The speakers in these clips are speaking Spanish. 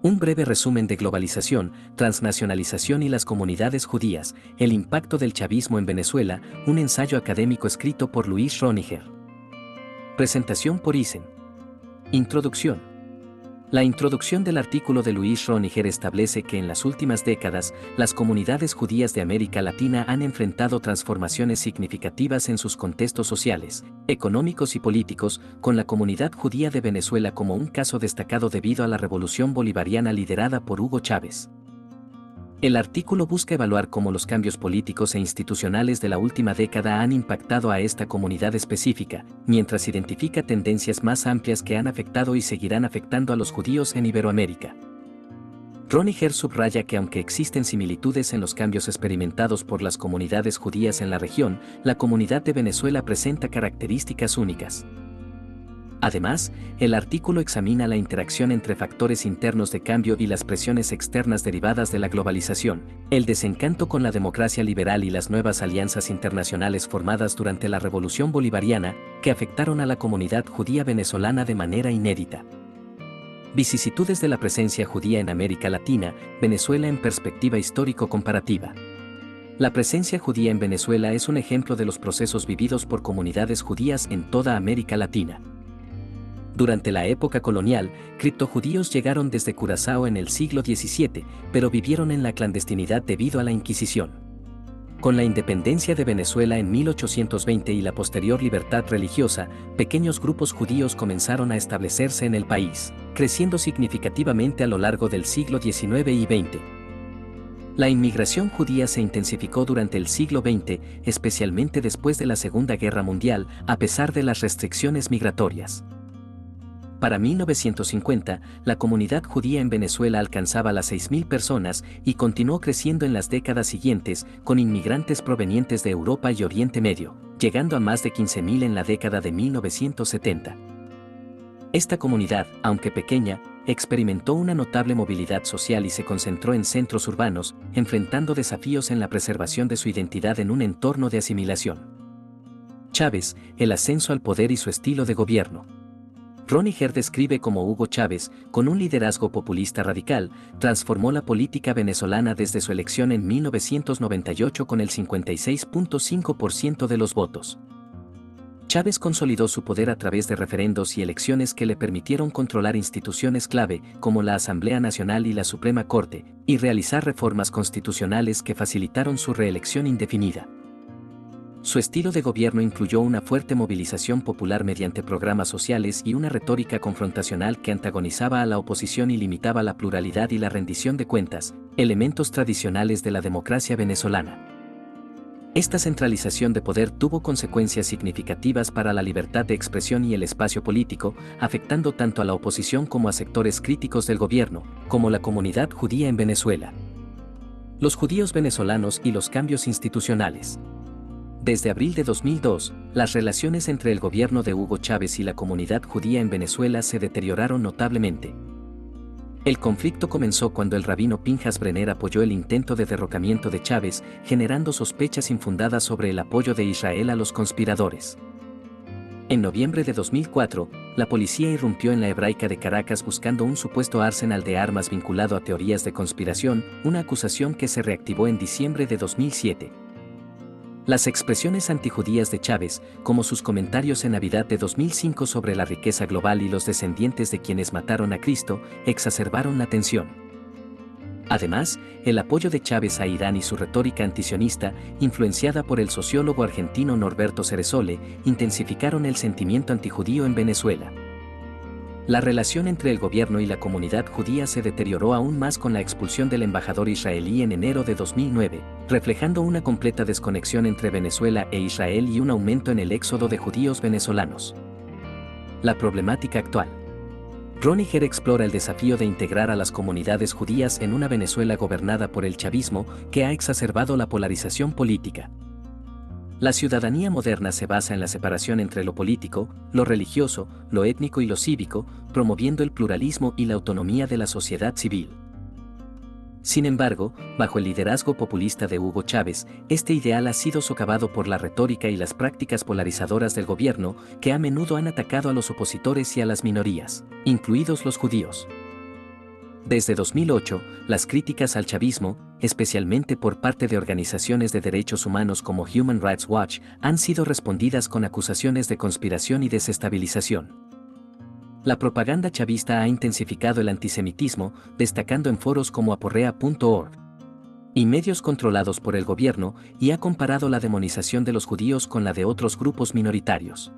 Un breve resumen de globalización, transnacionalización y las comunidades judías, el impacto del chavismo en Venezuela, un ensayo académico escrito por Luis Roniger. Presentación por Isen. Introducción. La introducción del artículo de Luis Roniger establece que en las últimas décadas, las comunidades judías de América Latina han enfrentado transformaciones significativas en sus contextos sociales, económicos y políticos, con la comunidad judía de Venezuela como un caso destacado debido a la revolución bolivariana liderada por Hugo Chávez. El artículo busca evaluar cómo los cambios políticos e institucionales de la última década han impactado a esta comunidad específica, mientras identifica tendencias más amplias que han afectado y seguirán afectando a los judíos en Iberoamérica. Roniger subraya que aunque existen similitudes en los cambios experimentados por las comunidades judías en la región, la comunidad de Venezuela presenta características únicas. Además, el artículo examina la interacción entre factores internos de cambio y las presiones externas derivadas de la globalización, el desencanto con la democracia liberal y las nuevas alianzas internacionales formadas durante la Revolución Bolivariana, que afectaron a la comunidad judía venezolana de manera inédita. Vicisitudes de la presencia judía en América Latina, Venezuela en perspectiva histórico-comparativa. La presencia judía en Venezuela es un ejemplo de los procesos vividos por comunidades judías en toda América Latina. Durante la época colonial, criptojudíos llegaron desde Curazao en el siglo XVII, pero vivieron en la clandestinidad debido a la Inquisición. Con la independencia de Venezuela en 1820 y la posterior libertad religiosa, pequeños grupos judíos comenzaron a establecerse en el país, creciendo significativamente a lo largo del siglo XIX y XX. La inmigración judía se intensificó durante el siglo XX, especialmente después de la Segunda Guerra Mundial, a pesar de las restricciones migratorias. Para 1950, la comunidad judía en Venezuela alcanzaba las 6.000 personas y continuó creciendo en las décadas siguientes, con inmigrantes provenientes de Europa y Oriente Medio, llegando a más de 15.000 en la década de 1970. Esta comunidad, aunque pequeña, experimentó una notable movilidad social y se concentró en centros urbanos, enfrentando desafíos en la preservación de su identidad en un entorno de asimilación. Chávez, el ascenso al poder y su estilo de gobierno. Roniger describe cómo Hugo Chávez, con un liderazgo populista radical, transformó la política venezolana desde su elección en 1998 con el 56.5% de los votos. Chávez consolidó su poder a través de referendos y elecciones que le permitieron controlar instituciones clave como la Asamblea Nacional y la Suprema Corte, y realizar reformas constitucionales que facilitaron su reelección indefinida. Su estilo de gobierno incluyó una fuerte movilización popular mediante programas sociales y una retórica confrontacional que antagonizaba a la oposición y limitaba la pluralidad y la rendición de cuentas, elementos tradicionales de la democracia venezolana. Esta centralización de poder tuvo consecuencias significativas para la libertad de expresión y el espacio político, afectando tanto a la oposición como a sectores críticos del gobierno, como la comunidad judía en Venezuela. Los judíos venezolanos y los cambios institucionales. Desde abril de 2002, las relaciones entre el gobierno de Hugo Chávez y la comunidad judía en Venezuela se deterioraron notablemente. El conflicto comenzó cuando el rabino Pinjas Brenner apoyó el intento de derrocamiento de Chávez, generando sospechas infundadas sobre el apoyo de Israel a los conspiradores. En noviembre de 2004, la policía irrumpió en la Hebraica de Caracas buscando un supuesto arsenal de armas vinculado a teorías de conspiración, una acusación que se reactivó en diciembre de 2007. Las expresiones antijudías de Chávez, como sus comentarios en Navidad de 2005 sobre la riqueza global y los descendientes de quienes mataron a Cristo, exacerbaron la tensión. Además, el apoyo de Chávez a Irán y su retórica antisionista, influenciada por el sociólogo argentino Norberto Ceresole, intensificaron el sentimiento antijudío en Venezuela. La relación entre el gobierno y la comunidad judía se deterioró aún más con la expulsión del embajador israelí en enero de 2009, reflejando una completa desconexión entre Venezuela e Israel y un aumento en el éxodo de judíos venezolanos. La problemática actual. Roniger explora el desafío de integrar a las comunidades judías en una Venezuela gobernada por el chavismo que ha exacerbado la polarización política. La ciudadanía moderna se basa en la separación entre lo político, lo religioso, lo étnico y lo cívico, promoviendo el pluralismo y la autonomía de la sociedad civil. Sin embargo, bajo el liderazgo populista de Hugo Chávez, este ideal ha sido socavado por la retórica y las prácticas polarizadoras del gobierno, que a menudo han atacado a los opositores y a las minorías, incluidos los judíos. Desde 2008, las críticas al chavismo, especialmente por parte de organizaciones de derechos humanos como Human Rights Watch, han sido respondidas con acusaciones de conspiración y desestabilización. La propaganda chavista ha intensificado el antisemitismo, destacando en foros como aporrea.org y medios controlados por el gobierno, y ha comparado la demonización de los judíos con la de otros grupos minoritarios.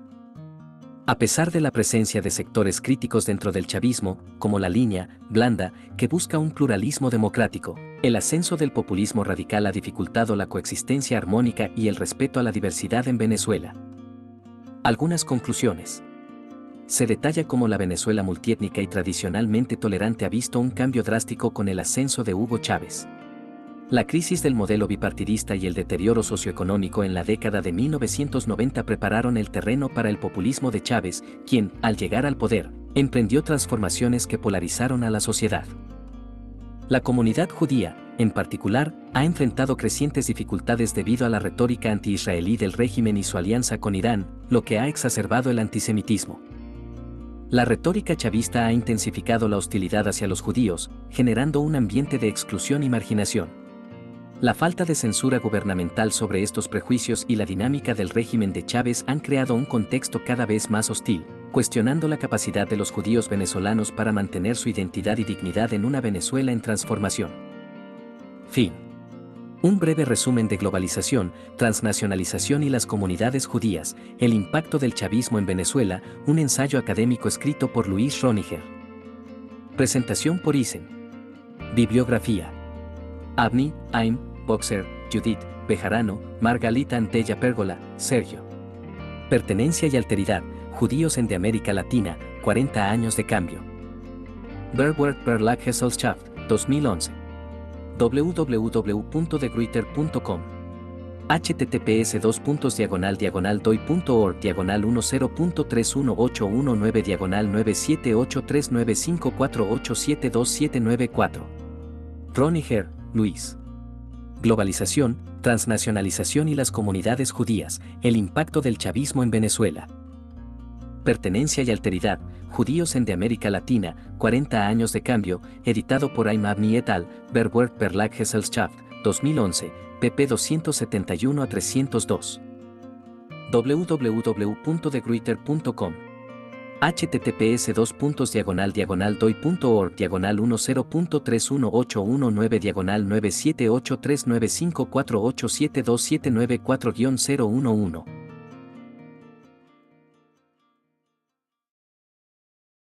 A pesar de la presencia de sectores críticos dentro del chavismo, como la línea blanda, que busca un pluralismo democrático, el ascenso del populismo radical ha dificultado la coexistencia armónica y el respeto a la diversidad en Venezuela. Algunas conclusiones. Se detalla cómo la Venezuela multiétnica y tradicionalmente tolerante ha visto un cambio drástico con el ascenso de Hugo Chávez. La crisis del modelo bipartidista y el deterioro socioeconómico en la década de 1990 prepararon el terreno para el populismo de Chávez, quien, al llegar al poder, emprendió transformaciones que polarizaron a la sociedad. La comunidad judía, en particular, ha enfrentado crecientes dificultades debido a la retórica anti-israelí del régimen y su alianza con Irán, lo que ha exacerbado el antisemitismo. La retórica chavista ha intensificado la hostilidad hacia los judíos, generando un ambiente de exclusión y marginación. La falta de censura gubernamental sobre estos prejuicios y la dinámica del régimen de Chávez han creado un contexto cada vez más hostil, cuestionando la capacidad de los judíos venezolanos para mantener su identidad y dignidad en una Venezuela en transformación. Fin. Un breve resumen de globalización, transnacionalización y las comunidades judías, el impacto del chavismo en Venezuela, un ensayo académico escrito por Luis Roniger. Presentación por Isen. Bibliografía. Avni, Aim, Boxer, Judith, Bejarano, Margalita Antella Pérgola, Sergio. Pertenencia y alteridad, judíos en de América Latina, 40 años de cambio. Bergwerk Verlag Gesellschaft, 2011. www.degruyter.com https://doi.org /10318119/9783954872794 Roniger, Luis. Globalización, transnacionalización y las comunidades judías, el impacto del chavismo en Venezuela. Pertenencia y alteridad, judíos en de América Latina, 40 años de cambio, editado por Aim Avni et al., Bergwerk Verlag Gesellschaft, 2011, pp 271-302. www.degruyter.com https://doi.org /10.31819/9783954872794-011